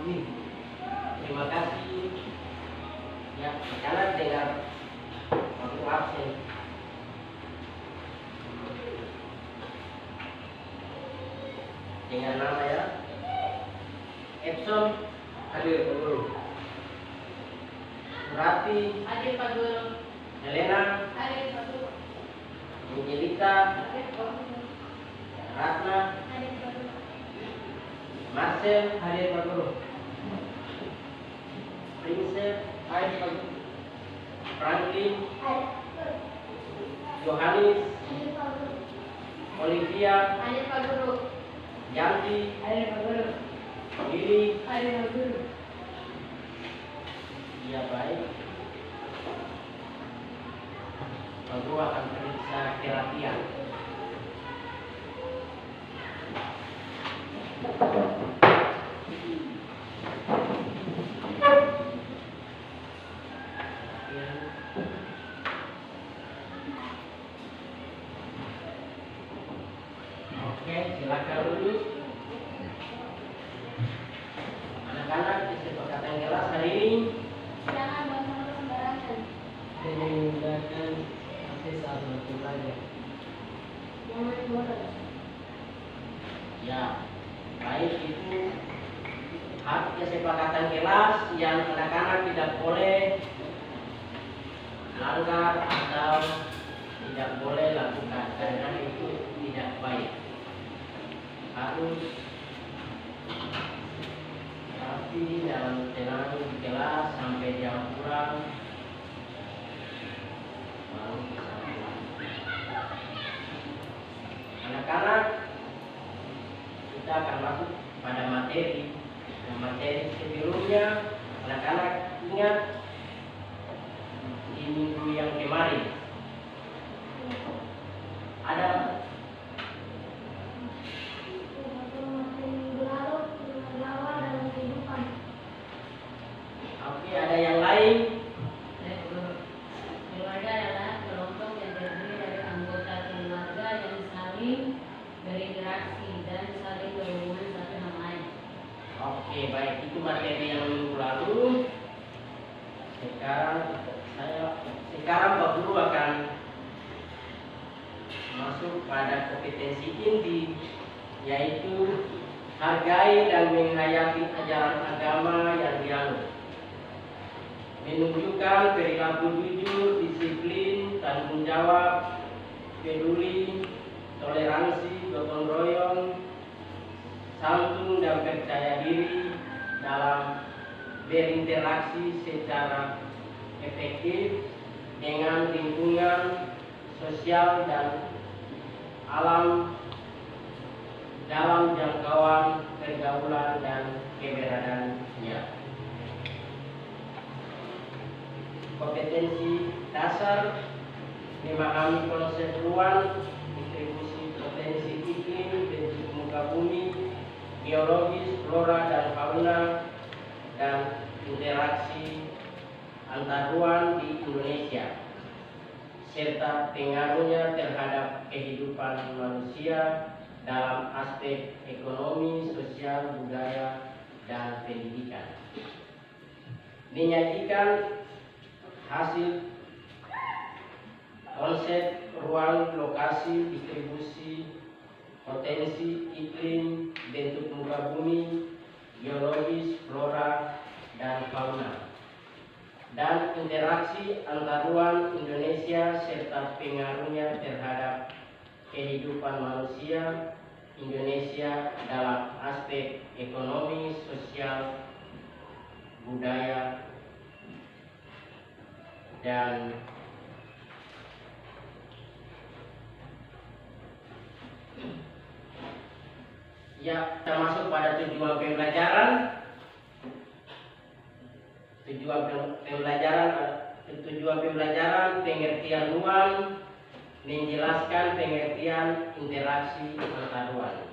Terima kasih. Ya, jangan dengar waktu absen. Dengan nama ya. Epson Hadir Pak Guru. Surati, Hadir Pak Guru. Helena, Hadir Pak Guru. Angelita, Hadir Pak Guru. Ratna, Hadir Pak Guru. Marcel, hadir Pak Guru. Princess, Hadir Pak Guru. Franklin, Hadir. Johannes, Hadir Pak Guru. Olivia, Hadir Pak Guru. Yanti, Hadir Pak Guru. Lili. Hadir Pak Guru. Ya baik. Pak Guru akan periksa kerapian. Oke, silakan duduk. Anak-anak kesepakatan kelas hari ini Jangan buang sembarangan. menggunakan akses alternatif belajar. Jangan boros. Ya, baik itu hak kesepakatan kelas yang anak-anak tidak boleh langgar atau tidak boleh lakukan karena itu tidak baik. Harus rapi dan tenang di kelas sampai jam pulang. Baru bisa pulang. Anak-anak, kita akan masuk pada materi. Nah, materi sebelumnya anak-anak ingat di minggu yang kemarin ada ada yang lain. Keluarga adalah kelompok yang terdiri dari anggota keluarga yang saling berinteraksi dan saling berhubungan satu sama lain. Oke, baik, itu materi yang minggu lalu. Sekarang Pak Guru akan masuk pada kompetensi inti, yaitu hargai dan menghayati ajaran agama yang dianut, menunjukkan perilaku jujur, disiplin, tanggung jawab, peduli, toleransi, gotong royong, santun dan percaya diri dalam berinteraksi secara efektif dengan lingkungan sosial dan alam dalam jangkauan pergaulan dan keberadaannya. Kompetensi dasar memahami konsep ruang, distribusi potensi iklim, bentuk muka bumi, geologis, flora dan fauna, dan interaksi antar ruang di Indonesia, serta pengaruhnya terhadap kehidupan manusia dalam aspek ekonomi, sosial, budaya, dan pendidikan. Menyajikan hasil konsep ruang, lokasi, distribusi, potensi iklim, bentuk muka bumi, geologis, flora, dan fauna, dan interaksi antar ruang Indonesia serta pengaruhnya terhadap kehidupan manusia Indonesia dalam aspek ekonomi, sosial, budaya, dan ya, kita masuk pada tujuan pembelajaran. Tujuan pembelajaran pengertian ruang, menjelaskan pengertian interaksi antar ruang,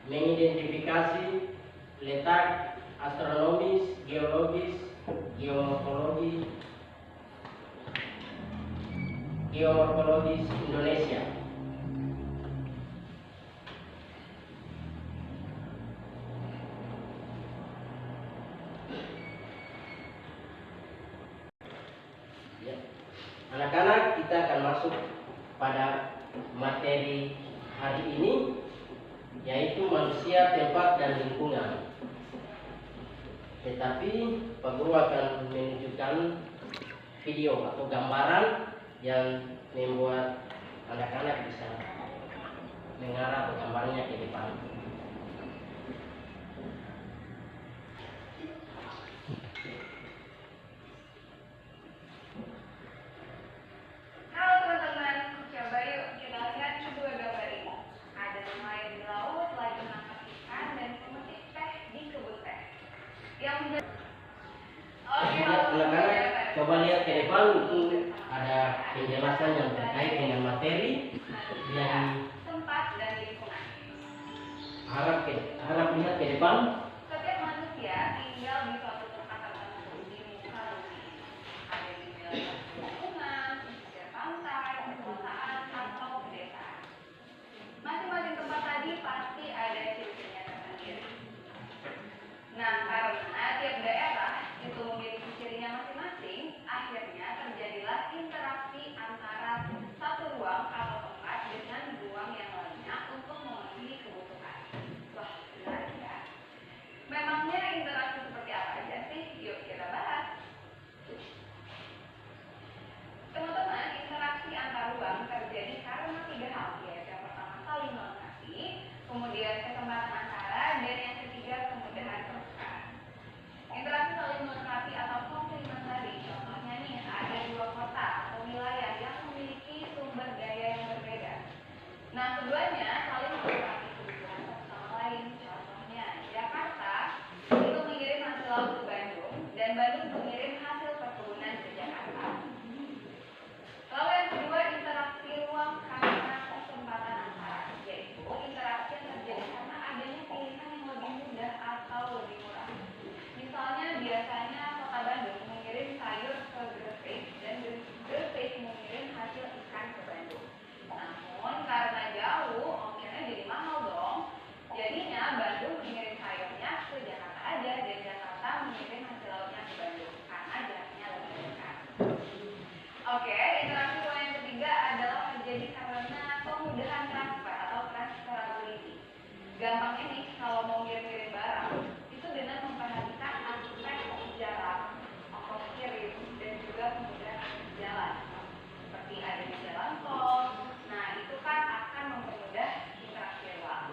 mengidentifikasi letak astronomis, geologis, geomorfologis Indonesia, Anak-anak, kita akan masuk pada materi hari ini, yaitu manusia, tempat, dan lingkungan. Tetapi Pak Guru akan menunjukkan video atau gambaran yang membuat anak-anak bisa mengarah gambarnya ke depan. Halo teman-teman, coba yuk kita lihat kedua gambar ini. Ada nelayan di laut, lagi menangkap ikan, dan pemetik teh di kebun teh. Yang Anak-anak, coba lihat ke depan, itu ada penjelasan yang terkait dengan materi yang tempat dan lingkungan. harap lihat ke depan. Setiap manusia tinggal di suatu tempat tertentu di muka bumi. Ada di wilayah pegunungan, pesisir pantai, perkotaan, atau pedesaan. Masing-masing tempat tadi pasti ada ciri-cirinya tersendiri. Nah, karena tiap daerah itu memiliki cirinya masing-masing, akhirnya terjadilah interaksi antara satu ruang atau tempat dengan ruang yang lainnya untuk memenuhi kebutuhan. Wah, menarik ya. Memangnya interaksi seperti apa aja sih? Yuk kita bahas. Teman-teman, interaksi antar ruang terjadi karena 3 hal, yaitu yang pertama saling melengkapi, kemudian kesempatan antara, dan yang ketiga kemudahan pertukaran. Interaksi saling melengkapi atau komplementari, contohnya nih ada 2 kota atau wilayah yang memiliki sumber daya yang berbeda. Nah, keduanya saling melengkapi kebutuhan satu sama lain. Contohnya Jakarta itu mengirim hasil laut ke Bandung, dan Bandung mengirim hasil perkebunan ke Jakarta. Lalu yang kedua, interaksi ruang karena kesempatan antara, yaitu interaksi yang terjadi karena adanya pilihan yang lebih mudah atau lebih murah. Misalnya biasanya kota Bandung mengirim sayur ke Gresik dan Gresik mengirim hasil ikan ke Bandung. Namun karena jauh, ongkirnya jadi mahal dong. Jadinya Bandung mengirim sayurnya ke Jakarta aja, dan Jakarta mengirim hasil lautnya ke Bandung karena jaraknya lebih dekat. Oke, interaksi ruang yang ketiga adalah terjadi karena kemudahan transfer atau transferability. Gampangnya nih, kalau mau ngirim-ngirim barang, itu dengan memperhatikan aspek jarak, ongkos kirim, dan juga kemudahan akses jalan. Seperti ada di jalan tol, nah itu kan akan mempermudah interaksi ruang.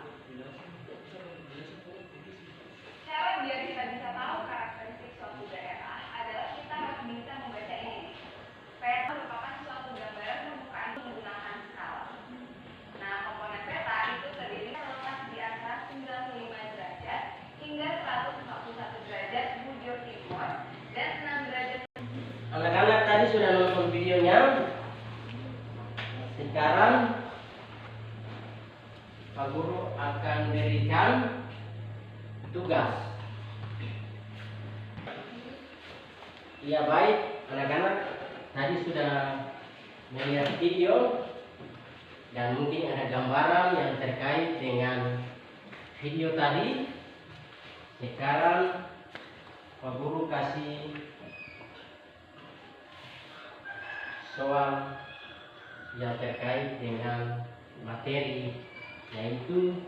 Cara biar kita bisa tahu karakteristik suatu daerah adalah kita harus bisa membaca ini. Peta merupakan suatu gambaran permukaan menggunakan skala. Nah, komponen peta itu terdiri terletak di antara 95 derajat hingga 141 derajat bujur timur dan 6 derajat. Anak-anak tadi sudah nonton videonya. Sekarang Pak Guru akan berikan tugas. Iya, baik anak-anak, tadi sudah melihat video dan mungkin ada gambaran yang terkait dengan video tadi. Sekarang Pak Guru kasih soal yang terkait dengan materi, yaitu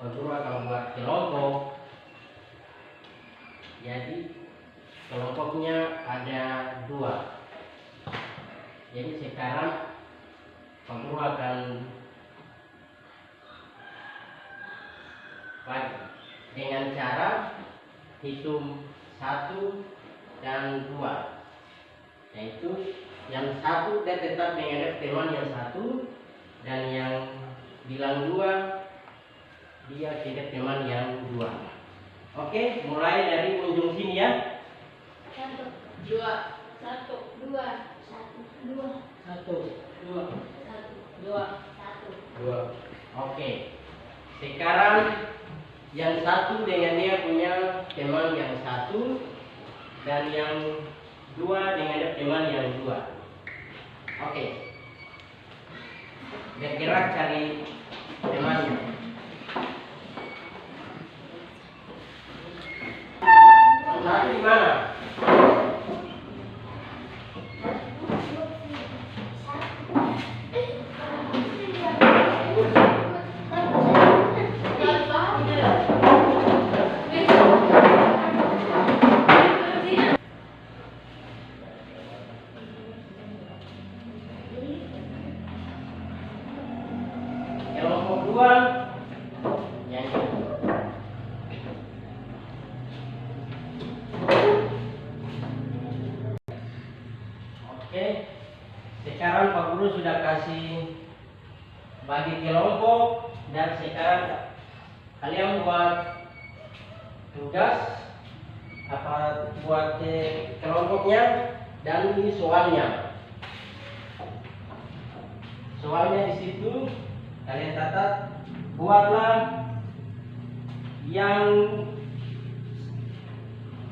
Pak Guru akan buat kelompok. Jadi kelompoknya ada 2. Jadi sekarang Pak Guru akan dengan cara hitung 1 dan 2, yaitu yang 1 dia tetap menghadap teman yang 1, dan yang bilang 2 dia tidak teman yang 2. Oke, mulai dari ujung sini ya. 1, 2, 1, 2, 1, 2, 1, 2, 1. Oke. Sekarang yang 1 dengan dia punya teman yang 1, dan yang 2 dengan teman yang 2. Oke. Bergerak cari temannya. Satu di mana? Oke, sekarang Pak Guru sudah kasih bagi kelompok dan sekarang kalian buat tugas apa buat kelompoknya dan ini soalnya. Soalnya di situ kalian catat, buatlah yang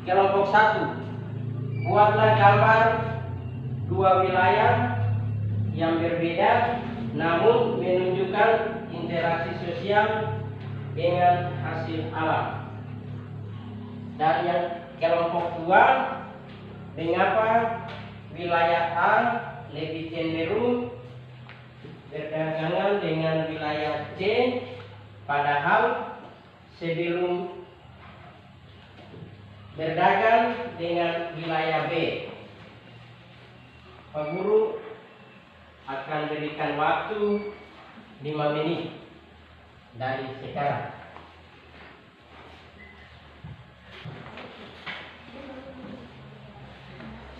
kelompok 1, buatlah gambar 2 wilayah yang berbeda namun menunjukkan interaksi sosial dengan hasil alam. Dan yang kelompok 2, mengapa wilayah A lebih cenderung berdagangan dengan wilayah C padahal sebelum berdagang dengan wilayah B. Pak Guru akan berikan waktu 5 menit dari sekarang.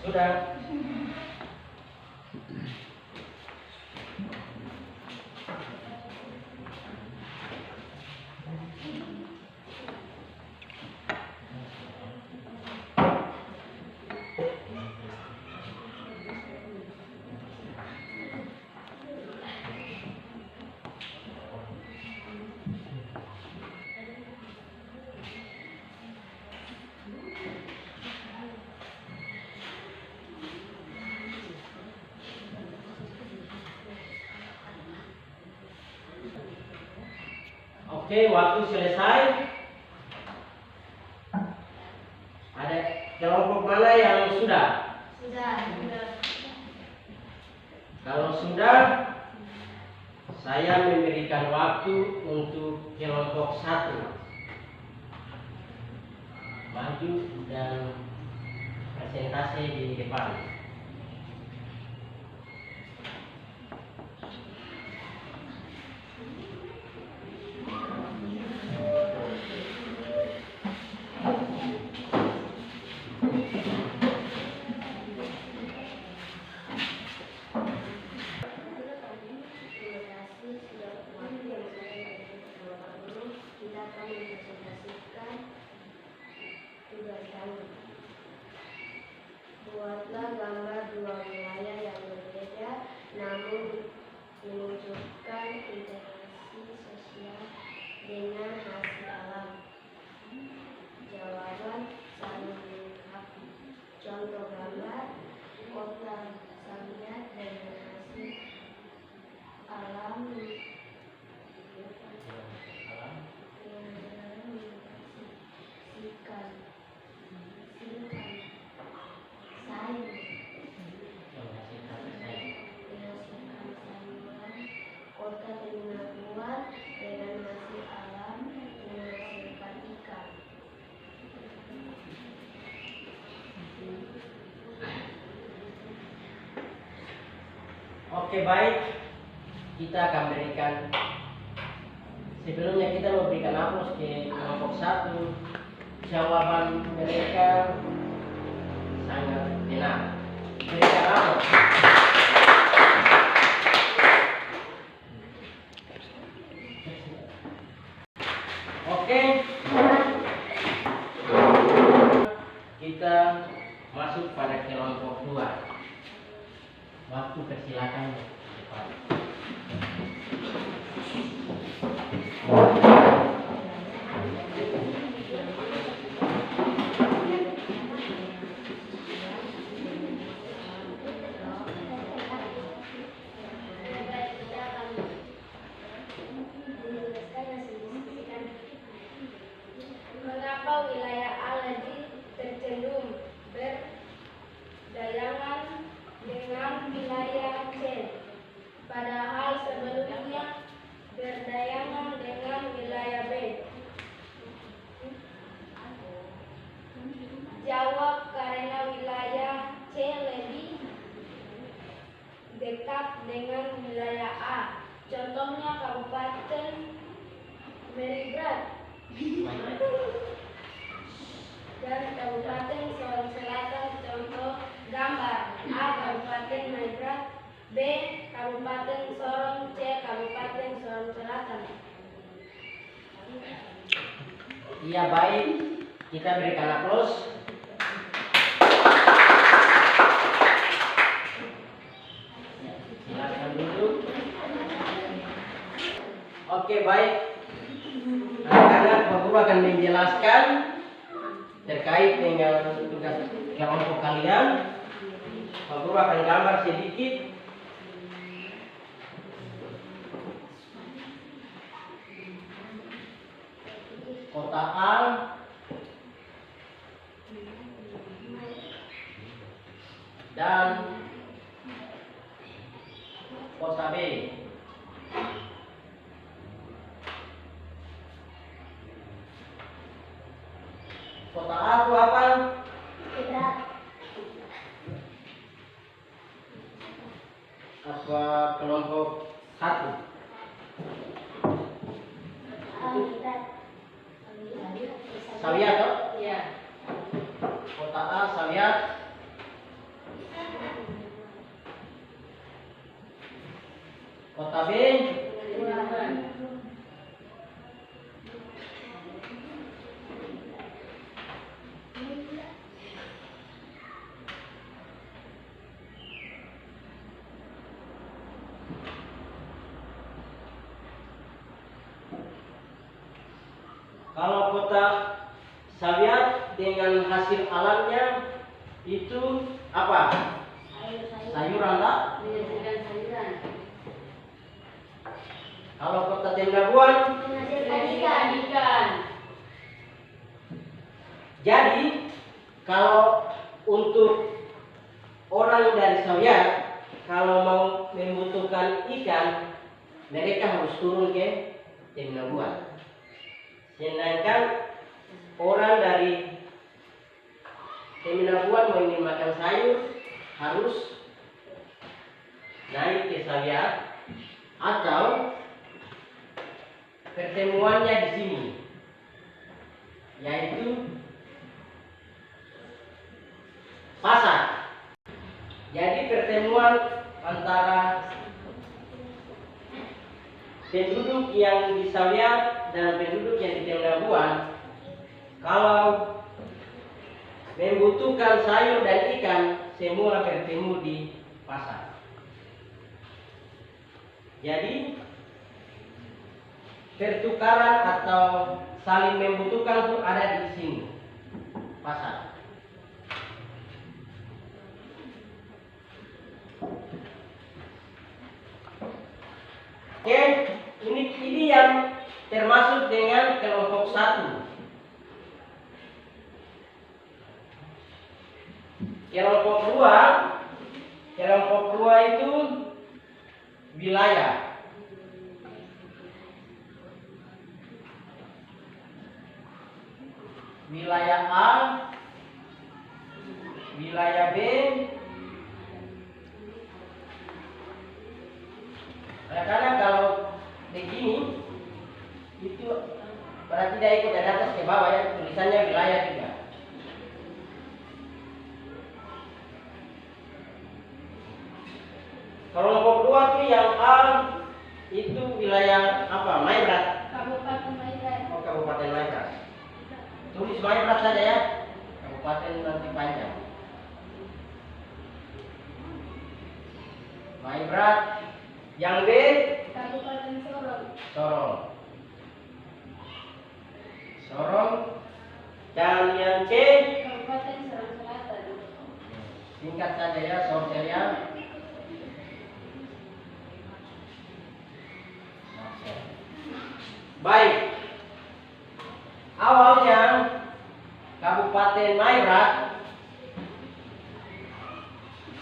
Sudah. Oke, waktu selesai. Ada kelompok mana yang sudah? Sudah. Kalau sudah, saya memberikan waktu untuk kelompok 1. Maju dan presentasi di depan. Buatlah gambar 2 wilayah yang berbeda namun menunjukkan interaksi sosial dengan hasil alam. Jawaban saling melengkapi. Contoh gambar kota Samiat dengan hasil alam kota Terminabuan dengan hasil alam menghasilkan ikan. Oke, baik. Kita akan berikan, sebelumnya kita memberikan aplaus ke kelompok 1. Jawaban mereka sangat benar. Berikan aplaus. Oke, kita masuk pada kelompok 2. Waktu persilakan. Mengapa wilayah A lebih tercenderung berdayangan dengan wilayah C, padahal sebelumnya berdayangan dengan wilayah B? Jawab, karena wilayah C lebih dekat dengan wilayah A. Contohnya Kabupaten Meribrat dan Kabupaten Sorong Selatan. Contoh gambar A. Kabupaten Iya, baik. Kita berikan aplaus. Silakan duduk. Oke, baik. Anak-anak, Pak Guru akan menjelaskan terkait dengan tugas kelompok kalian. Pak Guru akan gambar sedikit. Kota A dan kota B. Kota A itu apa? Apa kelompok 1? Sawiat toh? Iya. Kota A Sawiat. Kota B Bulan. Kalau kota Sawiat dengan hasil alamnya itu apa? Sayuran tak? Menyajikan sayuran. Kalau kota Temgabuan, Menyajikan ikan. jadi kalau untuk orang dari Sawiat kalau mau membutuhkan ikan, mereka harus turun ke Temgabuan. Sedangkan orang dari Temgabuan mau ingin makan sayur harus naik ke Sawiat atau pertemuannya di sini, yaitu pasar. Jadi pertemuan antara penduduk yang di Sawiat dan penduduk yang di Temgabuan, kalau membutuhkan sayur dan ikan, semua bertemu di pasar. Jadi pertukaran atau saling membutuhkan itu ada di sini, pasar. Oke, ini yang termasuk dengan kelompok 1. Kelompok 2 itu wilayah. Wilayah A, wilayah B. Karena kalau begini itu berarti dia ikut dari atas ke bawah ya, tulisannya wilayah juga. Kelompok 2 itu yang A itu wilayah apa? Maibrat. Kabupaten Maibrat. Oh, Kabupaten Maibrat. Tulis Maibrat saja ya. Kabupaten nanti panjang. Maibrat. Yang B Kabupaten Sorong. Sorong. Sorong. Dan yang C Kabupaten Sorong Selatan. singkat saja ya, Sorong. Baik. Awalnya Kabupaten Maibrat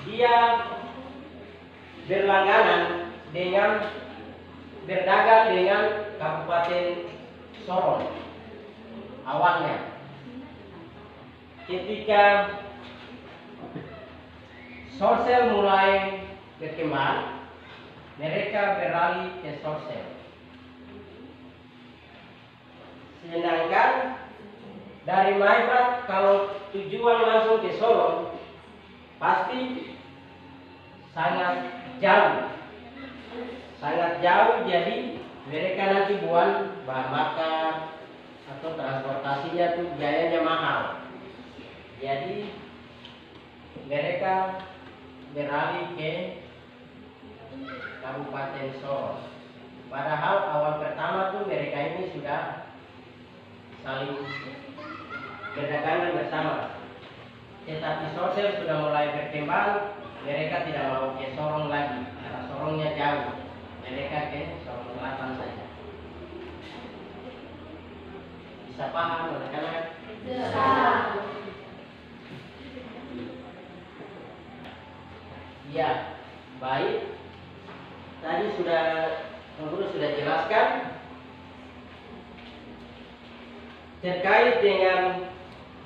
dia berlangganan dengan berdagang dengan Kabupaten Sorong. Awalnya ketika Sorsel mulai berkembang, mereka beralih ke Sorsel. Sedangkan dari Maibrat kalau tujuan langsung ke Sorong pasti sangat jauh, jadi mereka nanti buat bahan bakar atau transportasinya tuh biayanya mahal. Jadi mereka beralih ke Kabupaten Sorong. Padahal awal pertama tuh mereka ini sudah saling berdagangan bersama. Tetapi sosial sudah mulai berkembang, mereka tidak mau ke Sorong lagi, karena Sorongnya jauh. Mereka ke Sorong Selatan saja. Bisa paham anak-anak? Ya, baik. Tadi Guru sudah jelaskan terkait dengan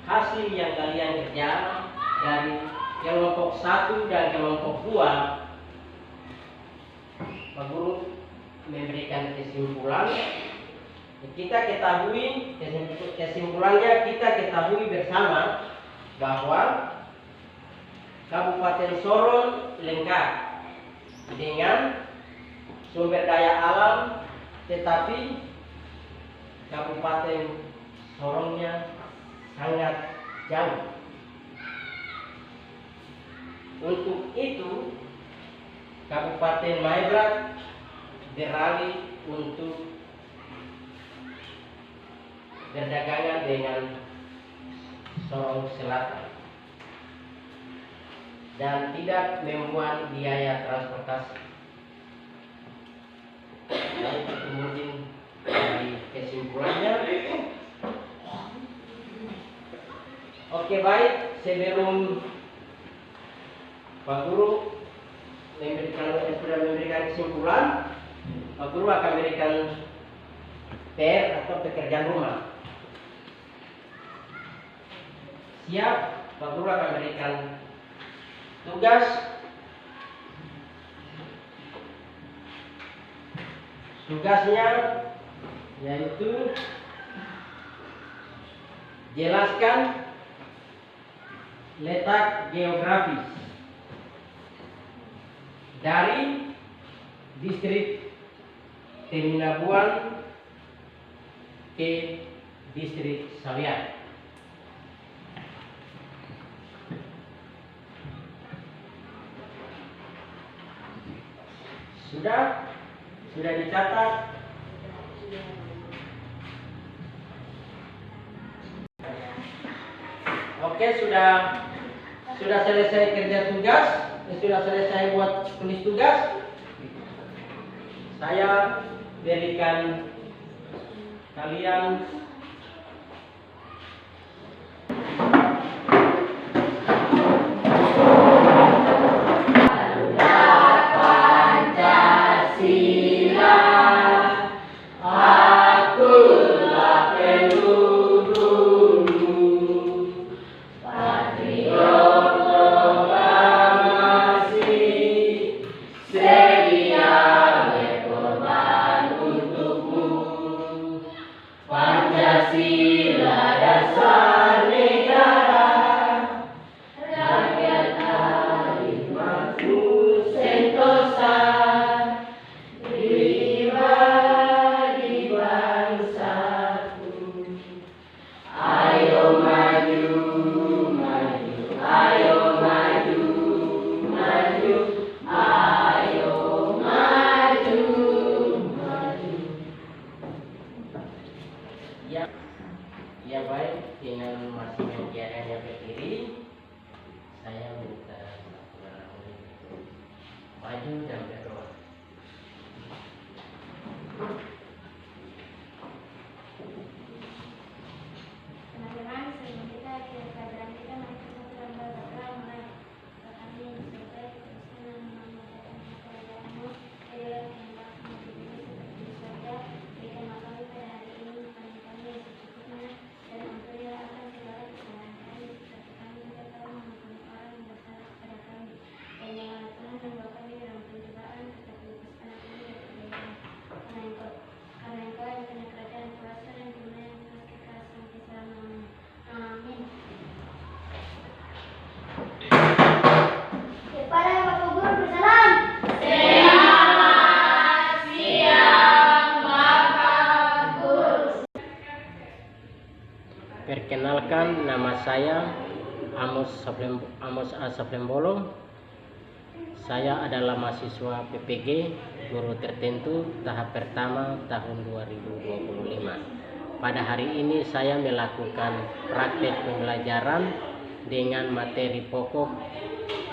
hasil yang kalian kerja dari kelompok 1 dan kelompok 2. Pak Guru memberikan kesimpulan. Kita ketahui, kesimpulannya kita ketahui bersama bahwa Kabupaten Sorong lengkap dengan sumber daya alam, tetapi Kabupaten Sorongnya sangat jauh. Untuk itu, Kabupaten Maibrat beralih untuk berdagangan dengan Sorong Selatan dan tidak membuat biaya transportasi. Lalu kemudian dari kesimpulannya. Oke, baik, sebelum Pak Guru sudah memberikan kesimpulan, Pak Guru akan memberikan PR atau pekerjaan rumah. Siap, Pak Guru akan memberikan tugas. Tugasnya yaitu jelaskan letak geografis dari distrik Teminabuan ke distrik Sawian. Sudah dicatat. Oke, sudah selesai kerja tugas, sudah selesai buat tulis tugas. Saya berikan kalian Panjang nama saya Amos A. Saplembolo. Saya adalah mahasiswa PPG guru tertentu tahap pertama tahun 2025. Pada hari ini saya melakukan praktek pembelajaran dengan materi pokok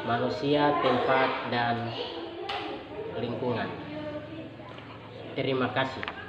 manusia, tempat, dan lingkungan. Terima kasih.